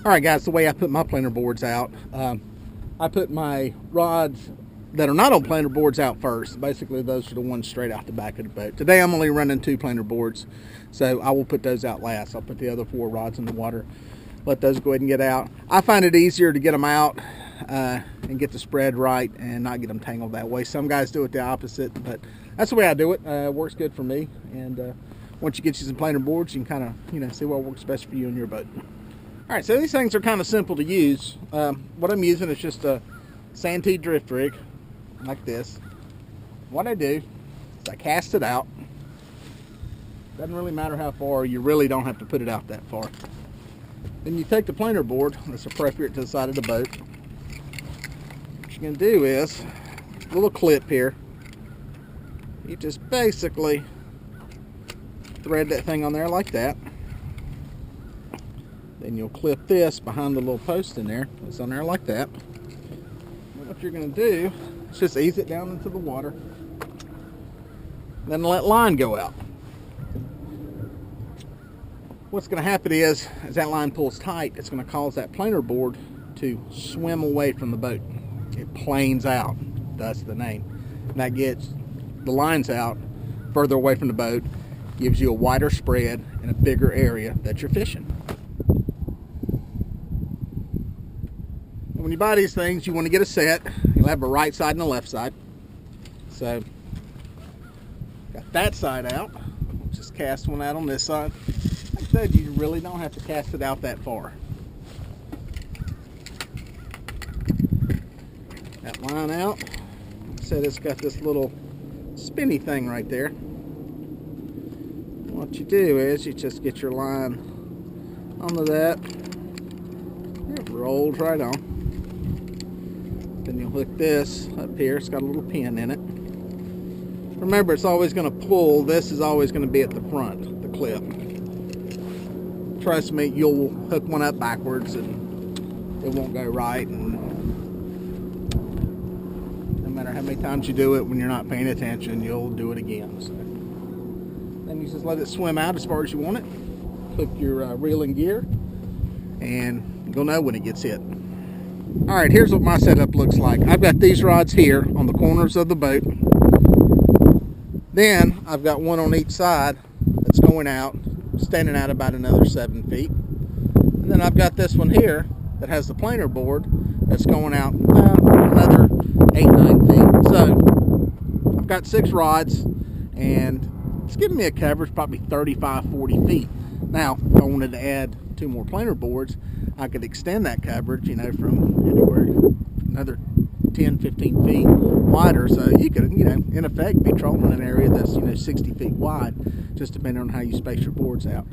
Alright guys, the way I put my planer boards out, I put my rods that are not on planer boards out first. Basically those are the ones straight out the back of the boat. Today I'm only running 2 planer boards, so I will put those out last. I'll put the other 4 rods in the water, let those go ahead and get out. I find it easier to get them out and get the spread right and not get them tangled that way. Some guys do it the opposite, but that's the way I do it. It works good for me, and once you get you some planer boards, you can kind of see what works best for you and your boat. Alright, so these things are kind of simple to use. What I'm using is just a Santee drift rig, like this. What I do is I cast it out. Doesn't really matter how far, you really don't have to put it out that far. Then you take the planer board that's appropriate to the side of the boat. What you're going to do is, a little clip here, you just basically thread that thing on there like that. Then you'll clip this behind the little post in there. It's on there like that. And what you're going to do is just ease it down into the water. Then let line go out. What's going to happen is, as that line pulls tight, it's going to cause that planer board to swim away from the boat. It planes out, thus the name. And that gets the lines out further away from the boat, gives you a wider spread and a bigger area that you're fishing. When you buy these things, you want to get a set. You'll have a right side and a left side. So, got that side out. Just cast one out on this side. Like I said, you really don't have to cast it out that far. That line out. Like I said, it's got this little spinny thing right there. What you do is you just get your line onto that. It rolls right on. Then you'll hook this up here. It's got a little pin in it. Remember, it's always going to pull. This is always going to be at the front, the clip. Trust me, you'll hook one up backwards and it won't go right. And no matter how many times you do it, when you're not paying attention, you'll do it again. So then you just let it swim out as far as you want it. Hook your reel in gear, and you'll know when it gets hit. Alright, here's what my setup looks like. I've got these rods here on the corners of the boat. Then I've got one on each side that's going out, standing out about another 7 feet. And then I've got this one here that has the planer board that's going out another 8-9 feet. So I've got 6 rods, and it's giving me a coverage probably 35-40 feet. Now, if I wanted to add 2 more planer boards, I could extend that coverage, from anywhere another 10-15 feet wider. So you could, in effect, be trolling an area that's 60 feet wide, just depending on how you space your boards out.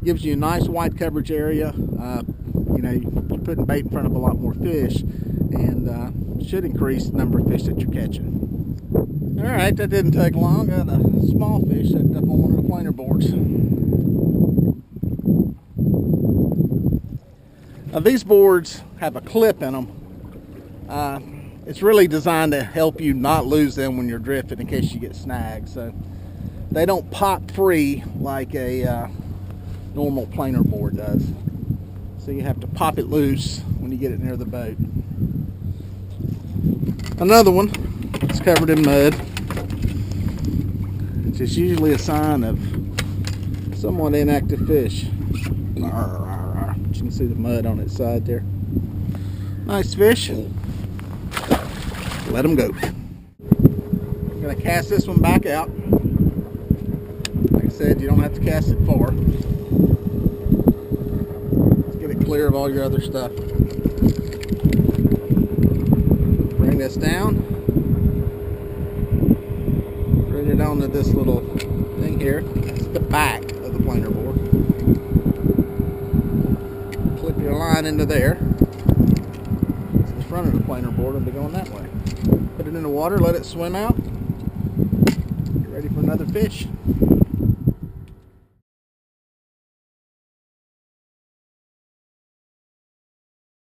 Gives you a nice wide coverage area. You're putting bait in front of a lot more fish, and should increase the number of fish that you're catching. All right, that didn't take long. Got a small fish hooked up on one of the planer boards. Now, these boards have a clip in them. It's really designed to help you not lose them when you're drifting in case you get snagged. So they don't pop free like a normal planer board does. So you have to pop it loose when you get it near the boat. Another one is covered in mud, which is usually a sign of somewhat inactive fish. You can see the mud on its side there. Nice fish. Let them go. I'm going to cast this one back out. Like I said, you don't have to cast it far. Let's get it clear of all your other stuff. Bring this down. Bring it onto this little thing here. That's the back of the planer board. Clip your line into there. It's the front of the planer board and be going that way. Put it in the water, let it swim out. Get ready for another fish.